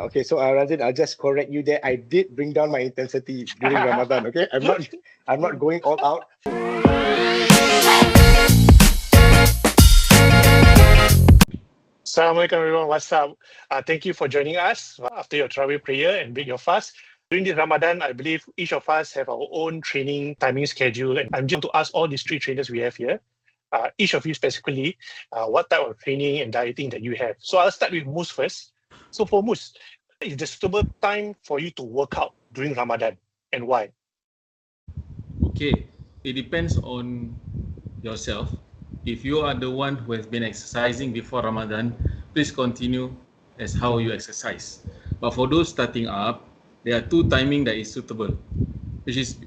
Okay, so Razin, I'll just correct you there. I did bring down my intensity during Ramadan. Okay, I'm not going all out. Assalamualaikum everyone, what's up? Thank you for joining us after your Tarawih prayer and break your fast. During this Ramadan, I believe each of us have our own training timing schedule, and I'm just to ask all these three trainers we have here, each of you specifically, what type of training and dieting that you have. So I'll start with Mus first. So for Mus, is the suitable time for you to work out during Ramadan and why? Okay, it depends on yourself. If you are the one who has been exercising before Ramadan, please continue as how you exercise. But for those starting up, there are two timing that is suitable, which is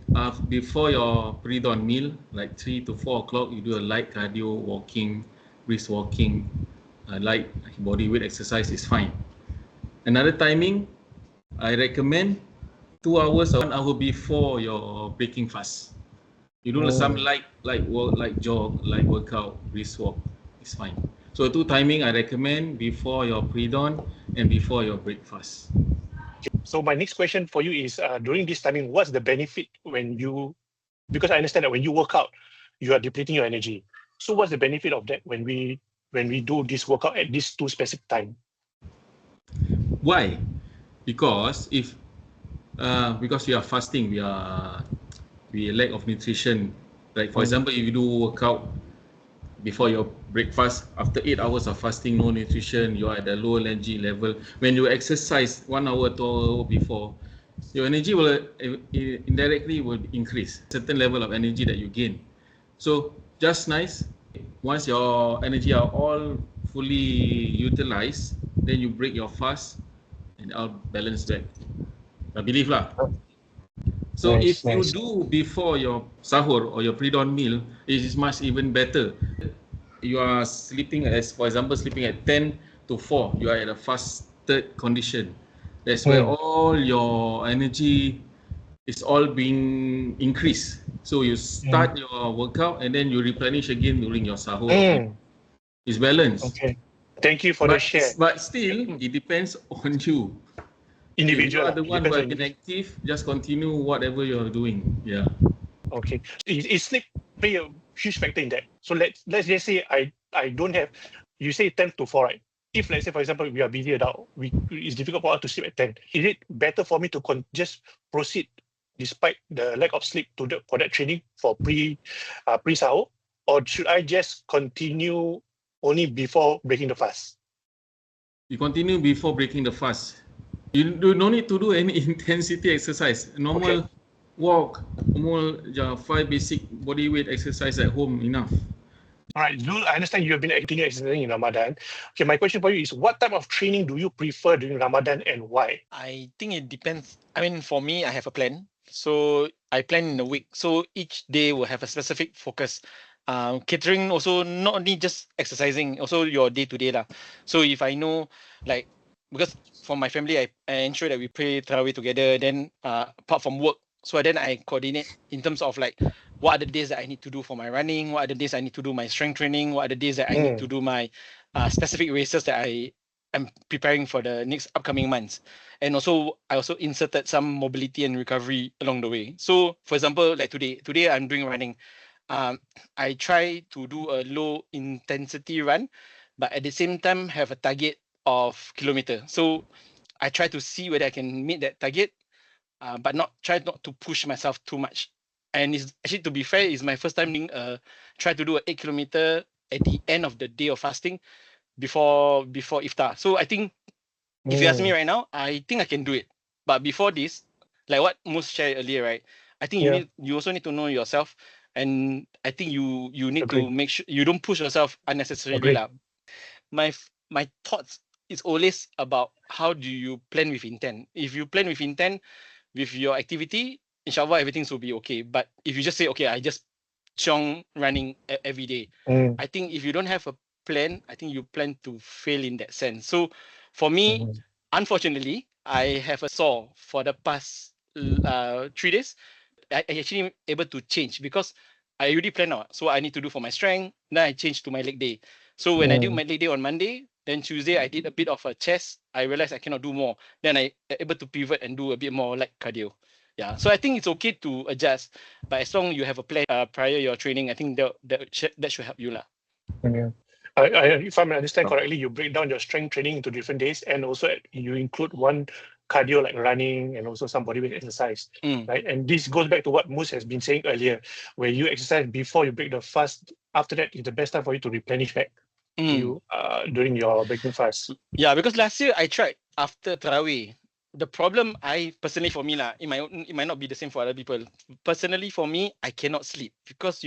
before your pre-dawn meal, like 3 to 4 o'clock, you do a light cardio, walking, brisk walking, light body weight exercise is fine. Another timing, I recommend 2 hours or 1 hour before your breaking fast. You do some light work, like jog, light workout, brisk walk, it's fine. So two timing I recommend before your pre-dawn and before your breakfast. So my next question for you is, during this timing, what's the benefit when you, because I understand that when you work out, you are depleting your energy. So what's the benefit of that when we do this workout at this two specific time? Why? Because if because we are fasting, we lack of nutrition. Like for example, if you do workout before your breakfast, after 8 hours of fasting, no nutrition, you are at a low energy level. When you exercise 1 hour, 2 hours before, your energy will indirectly will increase, certain level of energy that you gain. So just nice, once your energy are all fully utilized, then you break your fast and I'll balance back. I believe lah. So Nice, if you nice. do before your sahur or your pre-dawn meal, it is much even better. You are sleeping, as for example, sleeping at 10 to 4, you are at a fasted condition. That's where all your energy is all being increased. So you start your workout and then you replenish again during your sahur. It's balanced. Okay. Thank you for the share. But still, it depends on you. Individual. If you are the one who have been active, just continue whatever you are doing. Yeah. Okay. Is sleep play a huge factor in that? So let's just say I don't have. You say 10 to 4, right? If let's say for example we are busy adult, it's difficult for us to sleep at 10. Is it better for me to just proceed despite the lack of sleep for that training for pre sahur, or should I just continue only before breaking the fast? You continue before breaking the fast. You do no need to do any intensity exercise. Normal walk, normal 5 basic body weight exercise at home enough. All right, Zul, I understand you have been actively exercising in Ramadan. Okay, my question for you is, what type of training do you prefer during Ramadan and why? I think it depends. I mean, for me, I have a plan. So I plan in a week. So each day will have a specific focus. Catering also not only just exercising, also your day to day lah. So if I know, like, because for my family, I ensure that we pray Tarawih together. Then apart from work, so then I coordinate in terms of like what are the days that I need to do for my running, what are the days I need to do my strength training, what are the days that I need to do my specific races that I'm preparing for the next upcoming months. And also, I also inserted some mobility and recovery along the way. So, for example, like today I'm doing running. I try to do a low intensity run, but at the same time have a target of kilometer. So, I try to see whether I can meet that target, but try not to push myself too much. And it's actually, to be fair, it's my first time doing try to do an 8 kilometer at the end of the day of fasting before iftar. So I think if you ask me right now, I think I can do it. But before this, like what Mus shared earlier, right? I think you also need to know yourself, and I think you need to make sure you don't push yourself unnecessarily. My thoughts is always about how do you plan with intent. If you plan with intent with your activity, inshallah everything will be okay. But if you just say, okay, I just chong running every day, I think if you don't have a plan, I think you plan to fail in that sense. So for me, unfortunately, I have a sore for the past 3 days. I actually able to change because I already planned out. So I need to do for my strength. Then I change to my leg day. So when I do my leg day on Monday, Then Tuesday I did a bit of a chest. I realized I cannot do more. Then I able to pivot and do a bit more like cardio. Yeah, so I think it's okay to adjust, but as long you have a plan prior your training, I think that should help you lah. Yeah. If I understand correctly, you break down your strength training into different days, and also you include one cardio like running and also some bodyweight exercise, right? And this goes back to what Moose has been saying earlier, where you exercise before you break the fast. After that is the best time for you to replenish back you during your breaking fast. Yeah, because last year I tried after Tarawih. The problem for me lah, it might not be the same for other people. Personally for me, I cannot sleep because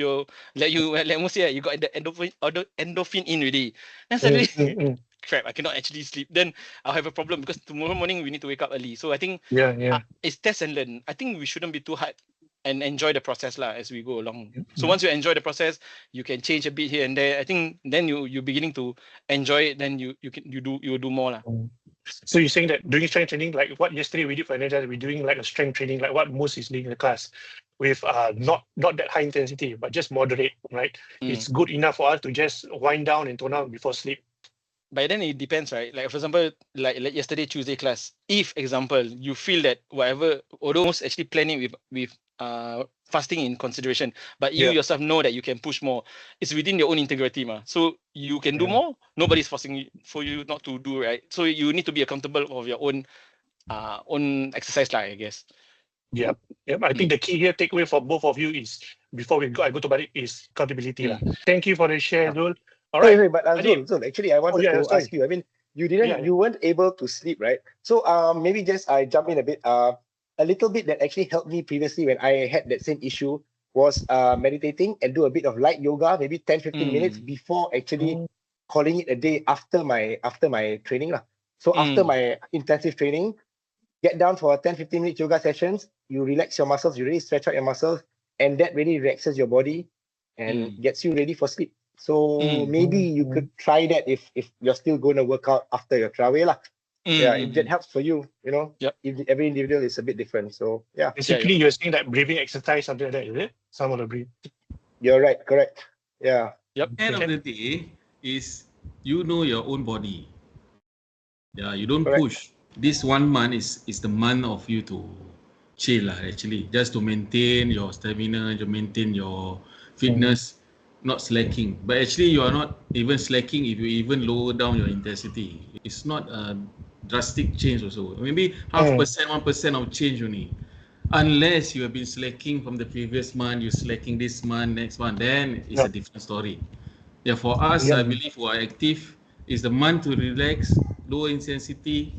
like Moose say, you got the endorphin in already. Then suddenly crap, I cannot actually sleep. Then I'll have a problem because tomorrow morning we need to wake up early. So I think it's test and learn. I think we shouldn't be too hard and enjoy the process lah as we go along. So once you enjoy the process, you can change a bit here and there. I think then you're beginning to enjoy it. Then you do more lah. So you're saying that during strength training, like what yesterday we did for Energize, we're doing like a strength training, like what Moose is doing in the class, with not that high intensity, but just moderate, right? It's good enough for us to just wind down and tone out before sleep. But then it depends, right? Like for example, like yesterday Tuesday class, if example you feel that whatever, although most actually planning with fasting in consideration, but you yourself know that you can push more. It's within your own integrity, so you can do more. Nobody's forcing you for you not to do, right? So you need to be accountable of your own exercise, I guess. Yep. I think the key here takeaway for both of you is before I go to bed is accountability lah. Thank you for the share, Zul. All right. Hey, but Zul, actually, I wanted to ask you. I mean, you weren't able to sleep, right? So maybe just I jump in a bit. A little bit that actually helped me previously when I had that same issue was meditating and do a bit of light yoga, maybe 10-15 minutes before actually calling it a day after my training lah. So after my intensive training, get down for 10-15 minute yoga sessions. You relax your muscles, you really stretch out your muscles, and that really relaxes your body and gets you ready for sleep. So maybe you could try that if you're still going to work out after your Tarawih lah. If that helps for you, every individual is a bit different. So basically you're saying that breathing exercise, something like that, is it? Some of the breathing. You're right, correct. Yeah. End of the day is you know your own body. Yeah, you don't push. This 1 month is the month of you to chill actually, just to maintain your stamina, to maintain your fitness, not slacking. But actually you are not even slacking if you even lower down your intensity. It's not a drastic change also. Maybe 0.5%, 1% of change only. Unless you have been slacking from the previous month, you're slacking this month, next month, then it's a different story. Yeah, for us, I believe who are active, is the month to relax, low intensity.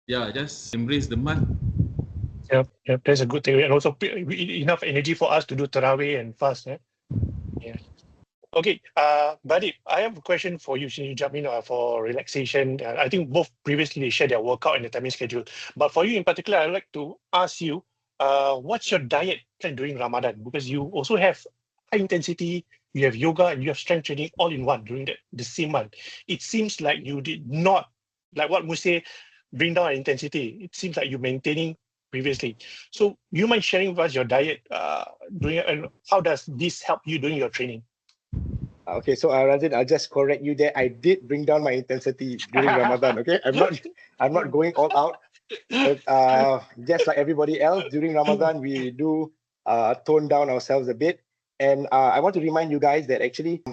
Yeah, just embrace the month. Yep, that's a good thing. And also enough energy for us to do Tarawih and fast. Yeah. Okay, Badip, I have a question for you. Since you jump in for relaxation, I think both previously they shared their workout and the timing schedule. But for you in particular, I'd like to ask you, what's your diet plan during Ramadan? Because you also have high intensity, you have yoga, and you have strength training all in one during the same month. It seems like you did not, like what Muse, bring down intensity. It seems like you're maintaining previously. So you mind sharing with us your diet and how does this help you during your training? Okay, so Razin, I'll just correct you there. I did bring down my intensity during Ramadan. Okay, I'm not going all out. But, just like everybody else, during Ramadan we do tone down ourselves a bit. And I want to remind you guys that actually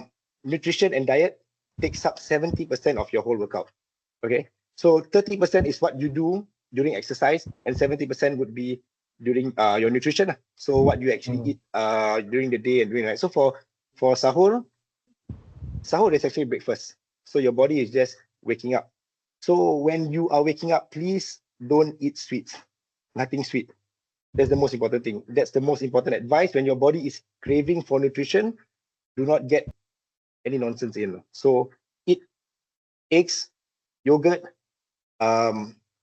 nutrition and diet takes up 70% of your whole workout. Okay, so 30% is what you do during exercise, and 70% would be during your nutrition. So what you actually eat during the day and during night. So for sahur is actually breakfast. So your body is just waking up. So when you are waking up, please don't eat sweets. Nothing sweet. That's the most important thing. That's the most important advice. When your body is craving for nutrition, do not get any nonsense in. So eat eggs, yogurt.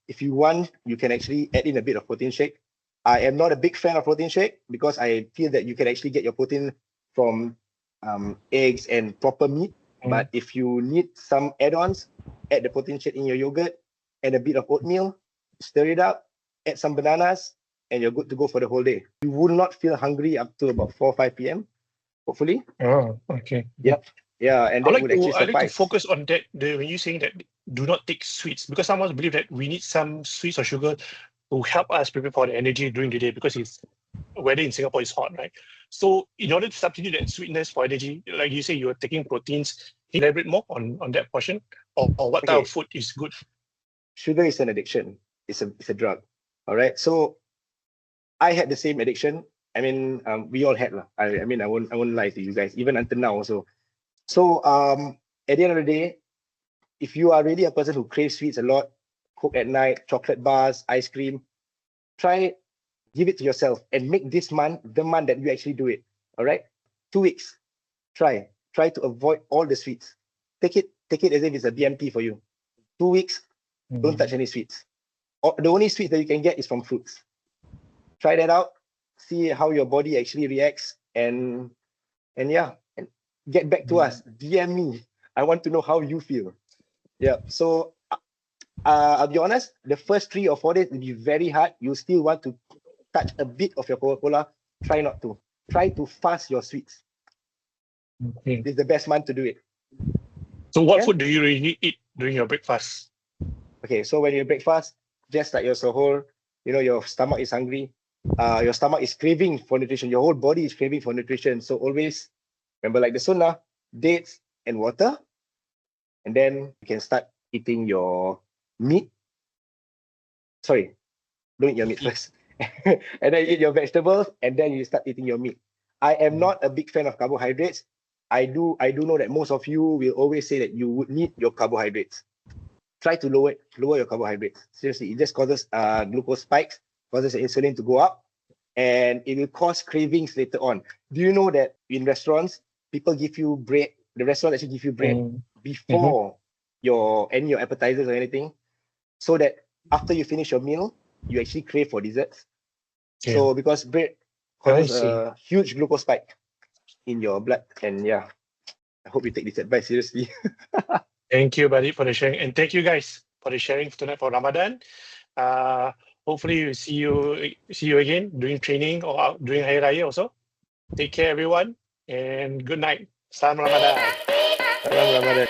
If you want, you can actually add in a bit of protein shake. I am not a big fan of protein shake because I feel that you can actually get your protein from eggs and proper meat. But if you need some add-ons, add the protein shake in your yogurt, add a bit of oatmeal, stir it up, add some bananas, and you're good to go for the whole day. You will not feel hungry up to about 4 or 5 p.m. hopefully. Oh, okay. Yep. Yeah, and that would actually I'd like to suffice. focus on that. When you're saying that do not take sweets, because some of us believe that we need some sweets or sugar to help us prepare for the energy during the day, because it's weather in Singapore is hot, right? So in order to substitute that sweetness for energy, like you say, you're taking proteins. Can you elaborate more on that portion, or what type Okay. of food is good? Sugar is an addiction. It's a drug. All right. So I had the same addiction. I mean, we all had lah. I mean, I won't lie to you guys, even until now also. So at the end of the day, if you are really a person who craves sweets a lot, cook at night, chocolate bars, ice cream, try give it to yourself and make this month the month that you actually do it. All right. 2 weeks. Try to avoid all the sweets. Take it as if it's a BMT for you. 2 weeks, don't touch any sweets. The only sweets that you can get is from fruits. Try that out, see how your body actually reacts, and yeah, and get back to us. DM me. I want to know how you feel. Yeah. So I'll be honest, the first 3 or 4 days will be very hard. You still want to touch a bit of your Coca-Cola. Try not to. Try to fast your sweets. Okay. This is the best month to do it. So what Yeah. food do you really eat during your breakfast? Okay, so when you breakfast, just like your sahur, you know, your stomach is hungry. Your stomach is craving for nutrition. Your whole body is craving for nutrition. So always remember, like the sunnah, dates and water. And then you can start eating your meat. Sorry, don't eat your meat first. And then eat your vegetables, and then you start eating your meat. I am not a big fan of carbohydrates. I do know that most of you will always say that you would need your carbohydrates. Try to lower your carbohydrates. Seriously, it just causes glucose spikes, causes the insulin to go up, and it will cause cravings later on. Do you know that in restaurants, people give you bread? The restaurant actually give you bread before your appetizers or anything, so that after you finish your meal, you actually crave for desserts. Okay. So because bread I causes see. a huge glucose spike in your blood, and yeah, I hope you take this advice seriously. Thank you, buddy, for the sharing, and thank you guys for the sharing tonight for Ramadan. Hopefully we see you again during training or during Hari Raya also. Take care, everyone, and good night. Salam Ramadan. Salam Ramadan.